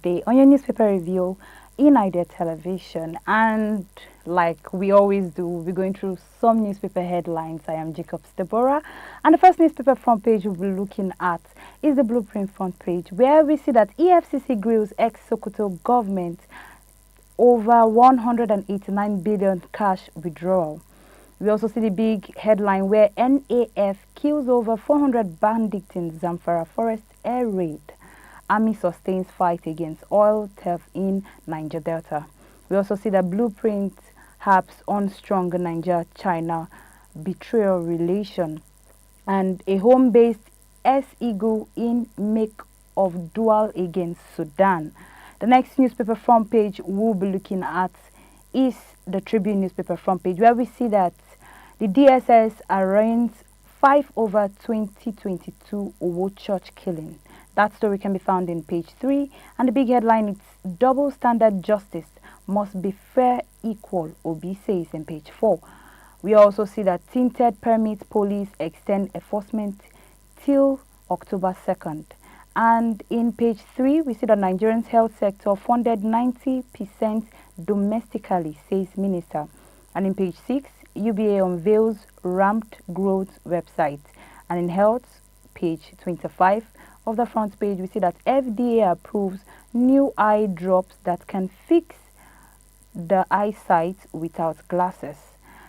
Day on your newspaper review in Idea Television, and like we always do, we're going through some newspaper headlines. I am Jacobs Deborah, and the first newspaper front page we'll be looking at is the Blueprint front page, where we see that EFCC grills ex-Sokoto government over 189 billion cash withdrawal. We also see the big headline where NAF kills over 400 bandits in Zamfara forest air raid. Army sustains fight against oil theft in Niger Delta. We also see that Blueprint harps on strong Niger-China betrayal relation, and a home-based S-Eagle in make of duel against Sudan. The next newspaper front page we'll be looking at is the Tribune newspaper front page, where we see that the DSS arraigns 5 over 2022 Owo church killing. That story can be found in page 3, and the big headline is double standard justice must be fair, equal, Obi says in page 4. We also see that tinted permit police extend enforcement till October 2nd. And in page 3, we see that Nigerian's health sector funded 90% domestically, says minister. And in page 6, UBA unveils ramped growth website. And in health, page 25, of the front page, we see that FDA approves new eye drops that can fix the eyesight without glasses.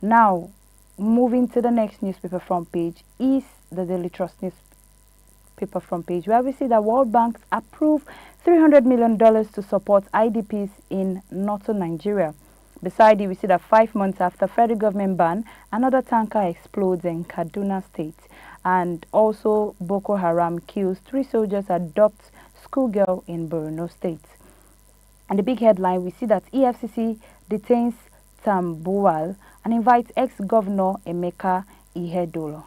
Now, moving to the next newspaper front page is the Daily Trust newspaper front page, where we see that World Bank approve $300 million to support IDPs in northern Nigeria. Beside it, we see that 5 months after federal government ban, another tanker explodes in Kaduna State. And also, Boko Haram kills 3 soldiers, adopts schoolgirl in Borno State. And the big headline, we see that EFCC detains Tambuwal and invites ex-governor Emeka Ihedolo.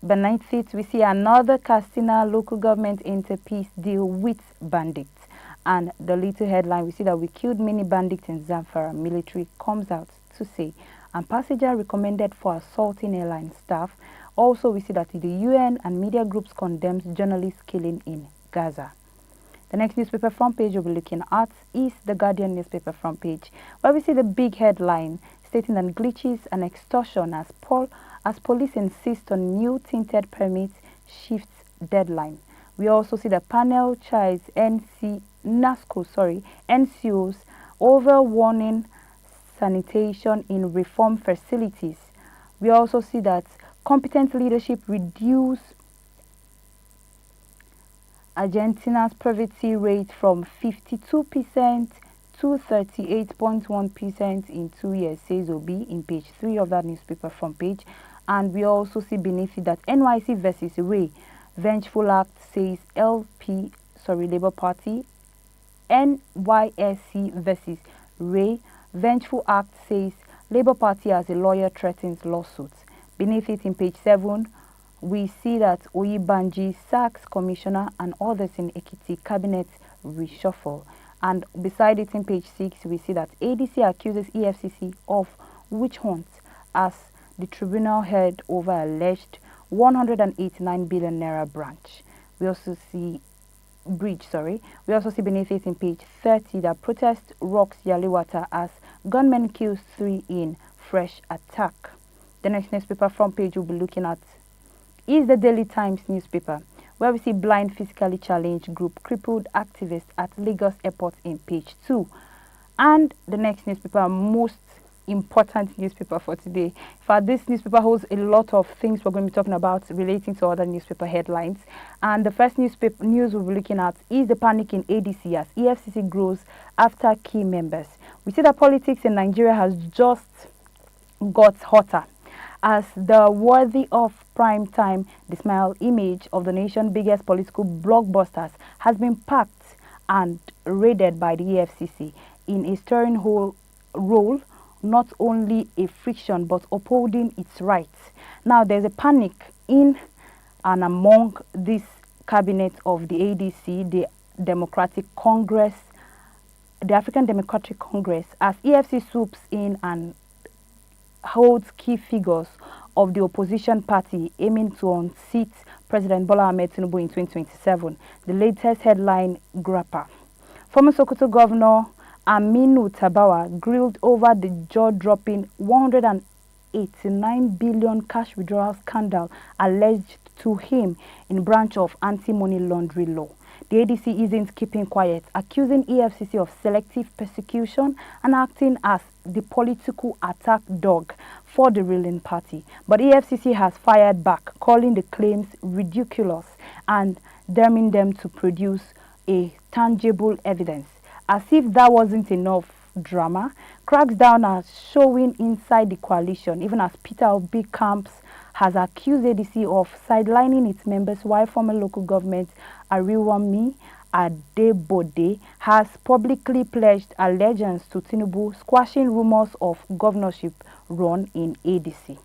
Beneath it, we see another Katsina local government interpeace deal with bandits. And the little headline, we see that we killed many bandits in Zamfara. Military comes out to say. And passenger recommended for assaulting airline staff. Also, we see that the UN and media groups condemns journalists killing in Gaza. The next newspaper front page we'll be looking at is the Guardian newspaper front page, where we see the big headline stating that glitches and extortion as police insist on new tinted permits shifts deadline. We also see the panel chides NCOs over warning sanitation in reform facilities. We also see that competent leadership reduce Argentina's poverty rate from 52% to 38.1% in 2 years, says Obi in page 3 of that newspaper front page. And we also see beneath it that NYC versus Ray, Vengeful Act says Labour Party. NYSC versus Ray, Vengeful Act says Labour Party as a lawyer threatens lawsuits. Beneath it in page 7, we see that Oyibanji sacks commissioner and others in Ekiti cabinet reshuffle. And beside it in page 6, we see that ADC accuses EFCC of witch hunts as the tribunal heard over alleged 189 billion naira branch. We also see We also see beneath it in page 30 that protest rocks Yaliwata as gunmen kills 3 in fresh attack. The next newspaper front page we'll be looking at is the Daily Times newspaper, where we see blind physically challenged group crippled activists at Lagos Airport in page 2. And the next newspaper, most important newspaper for today. In fact, this newspaper holds a lot of things we're going to be talking about relating to other newspaper headlines. And the first news we'll be looking at is the panic in ADC as EFCC grows after key members. We see that politics in Nigeria has just got hotter as the worthy of prime time, the smile image of the nation's biggest political blockbusters has been packed and raided by the EFCC in a steering role, not only a friction but upholding its rights. Now there's a panic in and among this cabinet of the ADC, the Democratic Congress the African Democratic Congress as EFC swoops in and holds key figures of the opposition party aiming to unseat President Bola Ahmed Tinubu in 2027. The latest headline grapper. Former Sokoto Governor Aminu Tabawa grilled over the jaw-dropping 189 billion cash withdrawal scandal alleged to him in branch of anti-money laundering law. The ADC isn't keeping quiet, accusing EFCC of selective persecution and acting as the political attack dog for the ruling party. But EFCC has fired back, calling the claims ridiculous and damning them to produce a tangible evidence. As if that wasn't enough drama, cracks down are showing inside the coalition, even as Peter Obi Camps has accused ADC of sidelining its members while former local government Ariwami Adebode has publicly pledged allegiance to Tinubu, squashing rumors of governorship run in ADC.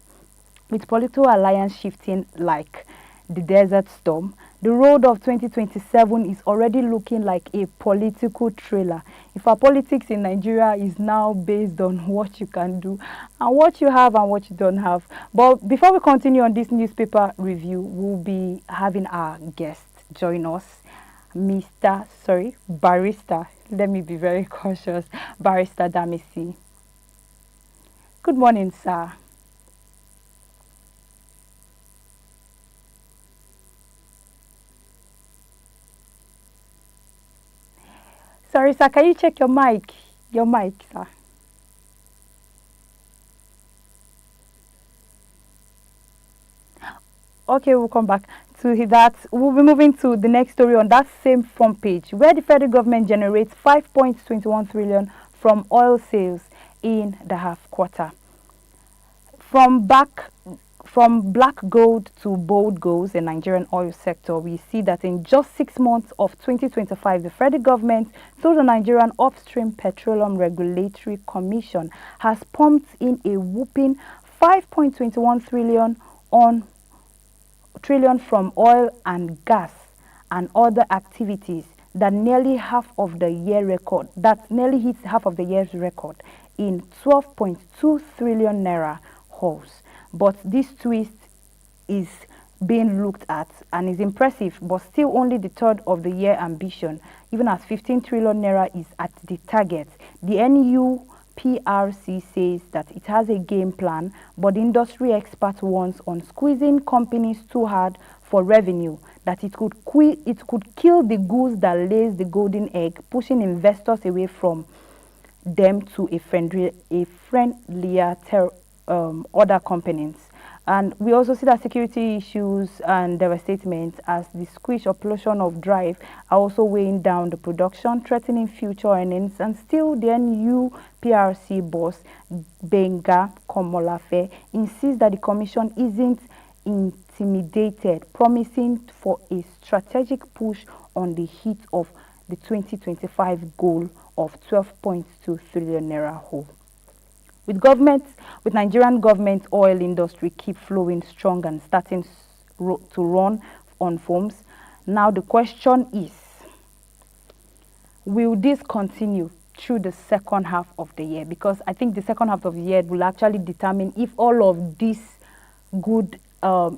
With political alliance shifting like the desert storm, the road of 2027 is already looking like a political thriller. If our politics in Nigeria is now based on what you can do and what you have and what you don't have. But before we continue on this newspaper review, we'll be having our guest join us, Barrister. Let me be very cautious, Barrister Damisi. Good morning, sir. Sorry, sir, can you check your mic? Your mic, sir. Okay, we'll come back to that. We'll be moving to the next story on that same front page, where the federal government generates 5.21 trillion from oil sales in the half quarter. From black gold to bold goals in Nigerian oil sector, we see that in just 6 months of 2025, the federal government through the Nigerian Upstream Petroleum Regulatory Commission has pumped in a whopping 5.21 trillion from oil and gas and other activities that nearly half of the year record, that nearly hits half of the year's record in 12.2 trillion naira hauls. But this twist is being looked at and is impressive, but still only the third of the year ambition, even as 15 trillion naira is at the target. The NUPRC says that it has a game plan, but the industry expert warns on squeezing companies too hard for revenue, that it could kill the goose that lays the golden egg, pushing investors away from them to a friendlier other companies. And we also see that security issues and devastatement as the squish or pollution of drive are also weighing down the production, threatening future earnings. And still, the NUPRC boss, Benga Komolafe, insists that the commission isn't intimidated, promising for a strategic push on the heat of the 2025 goal of 12.2 trillion naira whole. With Nigerian government oil industry keep flowing strong and starting to run on fumes. Now the question is, will this continue through the second half of the year? Because I think the second half of the year will actually determine if all of this good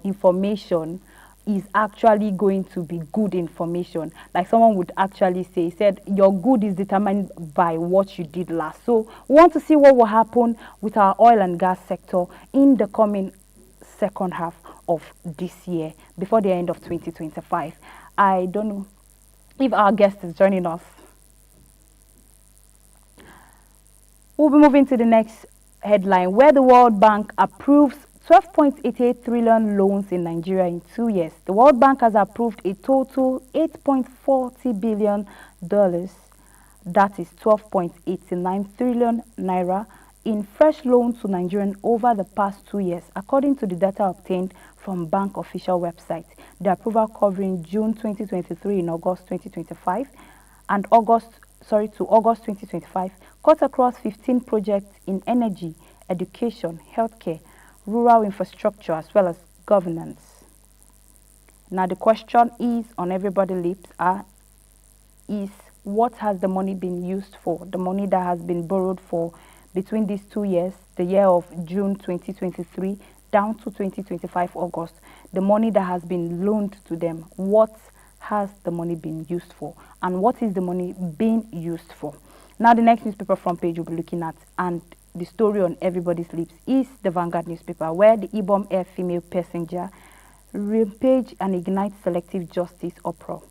information is actually going to be good information. Like someone would actually say, said, your good is determined by what you did last. So we want to see what will happen with our oil and gas sector in the coming second half of this year, before the end of 2025. I don't know if our guest is joining us. We'll be moving to the next headline, where the World Bank approves 12.88 trillion loans in Nigeria in 2 years. The World Bank has approved a total $8.40 billion, that is 12.89 trillion naira, in fresh loans to Nigerians over the past 2 years, according to the data obtained from bank official website. The approval covering June 2023 and August 2025 and August 2025 cut across 15 projects in energy, education, healthcare, rural infrastructure, as well as governance. Now the question is on everybody's lips is What has the money been used for? The money that has been borrowed for between these 2 years, the year of June 2023 down to 2025 August, the money that has been loaned to them, what has the money been used for? And what is the money being used for? Now, the next newspaper front page we'll be looking at, and the story on everybody's lips, is the Vanguard newspaper, where the Ibom Air female passenger rampage and ignites selective justice uproar.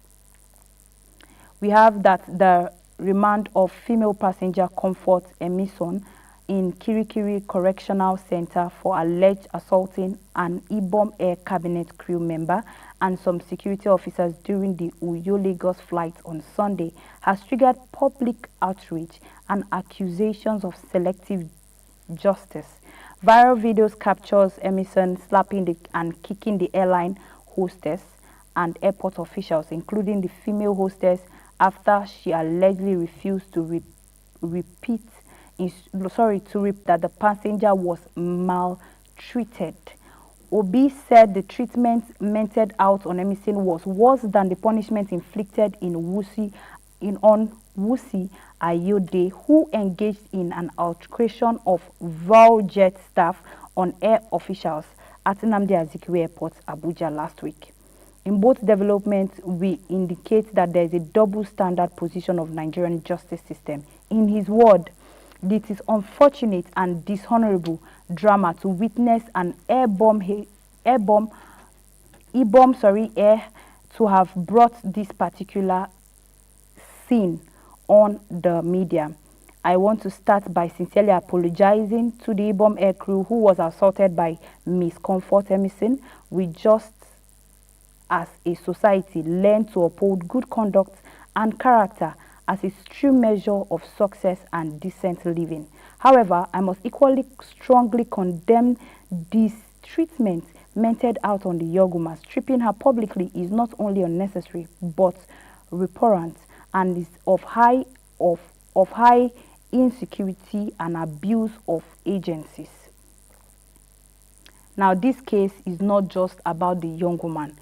We have that the remand of female passenger Comfort Emison in Kirikiri Correctional Center for alleged assaulting an Ibom Air cabinet crew member and some security officers during the Uyo-Lagos flight on Sunday has triggered public outrage and accusations of selective justice. Viral videos captures Emison slapping and kicking the airline hostess and airport officials, including the female hostess, after she allegedly refused to repeat that the passenger was maltreated. Obi said the treatment meted out on Emison was worse than the punishment inflicted on Wusi Ayode, who engaged in an altercation of VALJet staff on air officials at Nnamdi Azikiwe Airport, Abuja last week. In both developments, we indicate that there is a double standard position of Nigerian justice system. In his word, it is unfortunate and dishonorable drama to witness an air to have brought this particular scene on the media. I want to start by sincerely apologizing to the Ibom Air crew who was assaulted by Miss Comfort Emison. We just, as a society, learn to uphold good conduct and character as a true measure of success and decent living. However, I must equally strongly condemn this treatment meted out on the Yoguma. Stripping her publicly is not only unnecessary but abhorrent and is of high insecurity and abuse of agencies. Now, this case is not just about the young woman.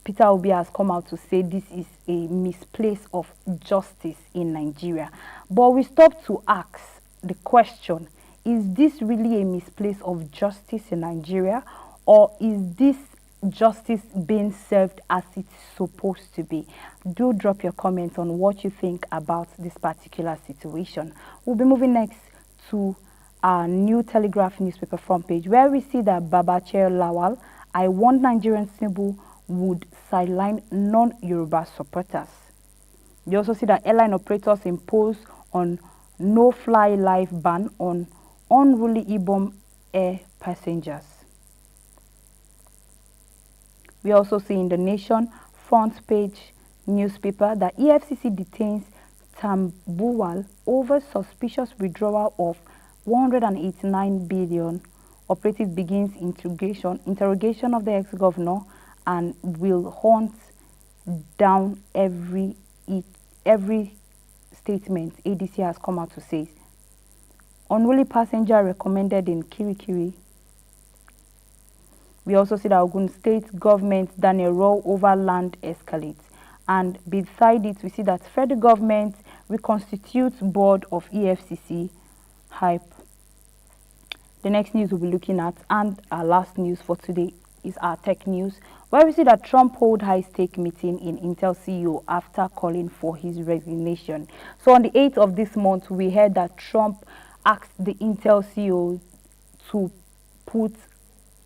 Peter Obi has come out to say this is a misplace of justice in Nigeria. But we stop to ask the question, is this really a misplace of justice in Nigeria, or is this justice being served as it's supposed to be? Do drop your comments on what you think about this particular situation. We'll be moving next to our New Telegraph newspaper front page, where we see that Babachir Lawal, I want Nigerian Tinubu, would sideline non-Yoruba supporters. You also see that airline operators impose on no-fly live ban on unruly Ibom Air passengers. We also see in the Nation front page newspaper that EFCC detains Tambuwal over suspicious withdrawal of 189 billion. Operative begins interrogation of the ex-governor and will hunt down every statement ADC has come out to say. Unruly passenger recommended in Kirikiri. We also see that Ogun State government Daniel Row over land escalates. And beside it, we see that federal government reconstitutes board of EFCC hype. The next news we'll be looking at, and our last news for today, is our tech news, where we see that Trump hold high-stake meeting in Intel CEO after calling for his resignation. So on the 8th of this month, we heard that Trump asked the Intel CEO to put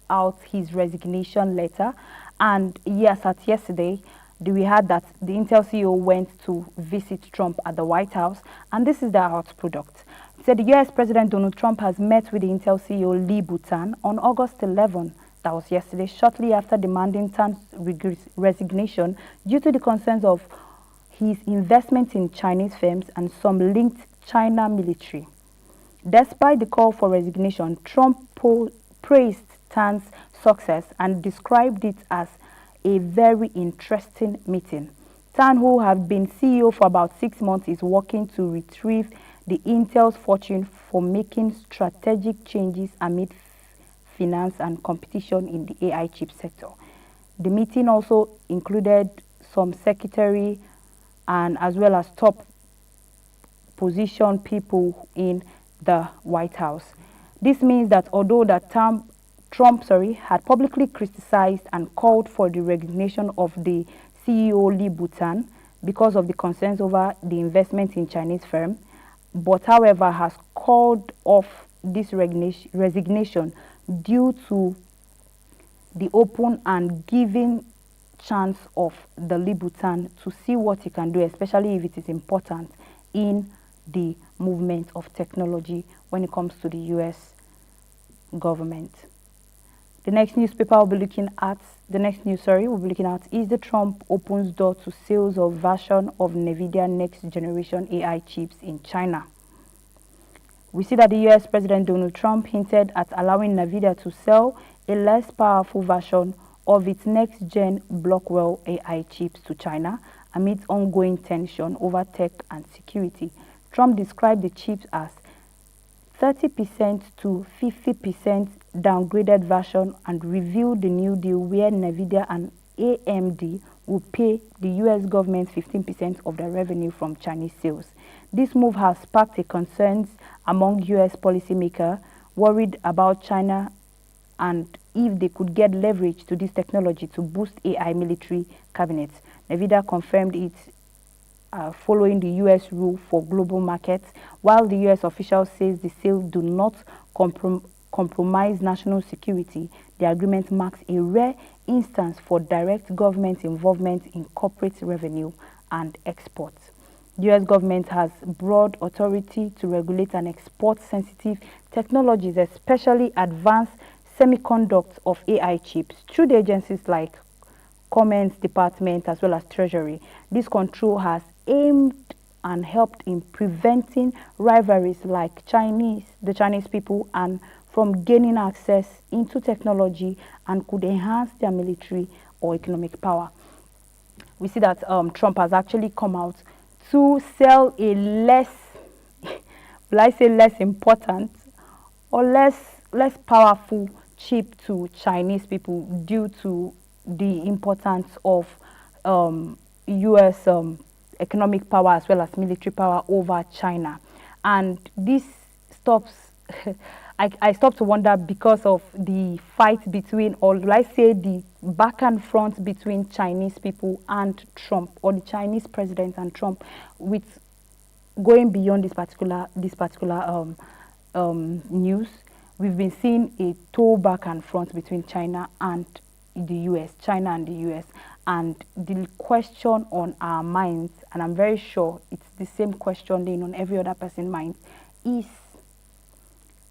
out his resignation letter. And yes, at yesterday, we heard that the Intel CEO went to visit Trump at the White House, and this is the out product. It said the US President Donald Trump has met with the Intel CEO Lee Butan on August 11. That was yesterday, shortly after demanding Tan's resignation due to the concerns of his investment in Chinese firms and some linked China military. Despite the call for resignation, Trump praised Tan's success and described it as a very interesting meeting. Tan, who has been CEO for about 6 months, is working to retrieve the Intel's fortune for making strategic changes amid finance and competition in the AI chip sector. The meeting also included some Secretary and as well as top position people in the White House. This means that although that Trump had publicly criticized and called for the resignation of the CEO Lee Butan because of the concerns over the investment in Chinese firm, but however has called off this resignation due to the open and giving chance of the Lee Butan to see what he can do, especially if it is important in the movement of technology when it comes to the US government. The next newspaper we'll be looking at, is the Trump opens door to sales of version of NVIDIA next generation AI chips in China. We see that the US President Donald Trump hinted at allowing NVIDIA to sell a less powerful version of its next-gen Blackwell AI chips to China amidst ongoing tension over tech and security. Trump described the chips as 30% to 50% downgraded version and revealed the new deal where NVIDIA and AMD will pay the US government 15% of their revenue from Chinese sales. This move has sparked concerns among US policymakers worried about China and if they could get leverage to this technology to boost AI military cabinets. NVIDIA confirmed it following the US rule for global markets, while the US official says the sales do not compromise national security. The agreement marks a rare instance for direct government involvement in corporate revenue and exports. The US government has broad authority to regulate and export sensitive technologies, especially advanced semiconductors of AI chips, through the agencies like Commerce Department as well as Treasury. This control has aimed and helped in preventing rivalries like the Chinese people and from gaining access into technology and could enhance their military or economic power. We see that Trump has actually come out to sell a less, will I say less important or less powerful chip to Chinese people due to the importance of US economic power as well as military power over China. And this stops, I stop to wonder because of the fight between, or let's say the back and front between Chinese people and Trump, or the Chinese president and Trump, with going beyond this particular news. We've been seeing a toe back and front between China and the US, and the question on our minds, and I'm very sure it's the same question laying on every other person's mind, is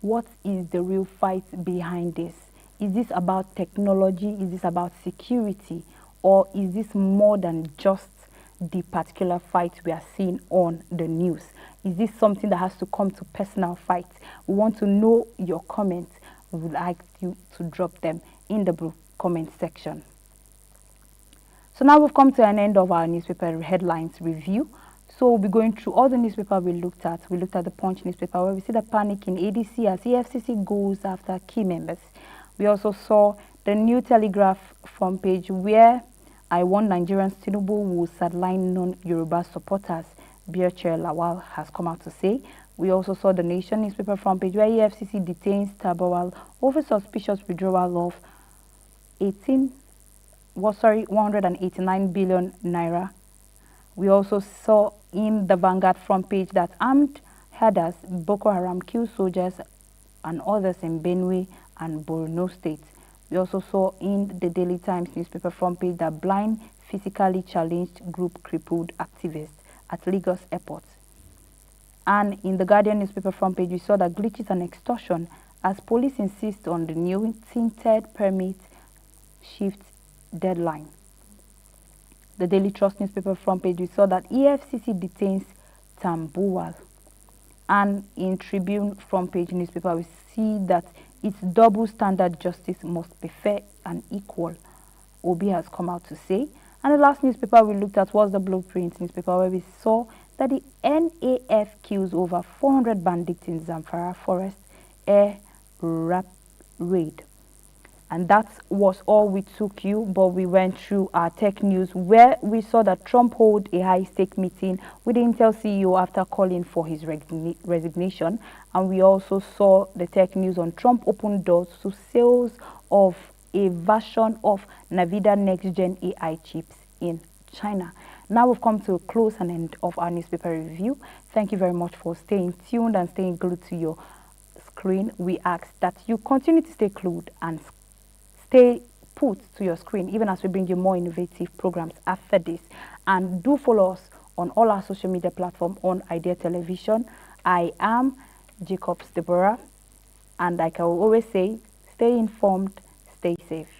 what is the real fight behind this? Is this about technology? Is this about security? Or is this more than just the particular fight we are seeing on the news? Is this something that has to come to personal fights? We want to know your comments. We would like you to drop them in the comment section. So now we've come to an end of our newspaper headlines review. So we'll be going through all the newspapers we looked at. We looked at the Punch newspaper where we see the panic in ADC as EFCC goes after key members. We also saw the New Telegraph front page where I Want Nigerians Tinubu will sideline non-Yoruba supporters, Bioche Lawal has come out to say. We also saw the Nation newspaper front page where EFCC detains Tabawal over suspicious withdrawal of 189 billion naira. We also saw in the Vanguard front page that armed herders, Boko Haram, kill soldiers and others in Benue and Borno states. We also saw in the Daily Times newspaper front page that blind, physically challenged group crippled activists at Lagos Airport. And in the Guardian newspaper front page, we saw that glitches and extortion as police insist on the new tinted permit shift deadline. The Daily Trust newspaper front page, we saw that EFCC detains Tambuwal. And in Tribune front page newspaper, we see that its double standard justice must be fair and equal, Obi has come out to say. And the last newspaper we looked at was the Blueprint newspaper, where we saw that the NAF kills over 400 bandits in Zamfara forest air raid. And that was all we took you, but we went through our tech news where we saw that Trump hold a high-stake meeting with the Intel CEO after calling for his resignation. And we also saw the tech news on Trump open doors to sales of a version of Nvidia next-gen AI chips in China. Now we've come to a close and end of our newspaper review. Thank you very much for staying tuned and staying glued to your screen. We ask that you continue to stay glued and stay put to your screen even as we bring you more innovative programs after this. And do follow us on all our social media platforms on Idea Television. I am Jacobs Deborah, and like I will always say, stay informed, stay safe.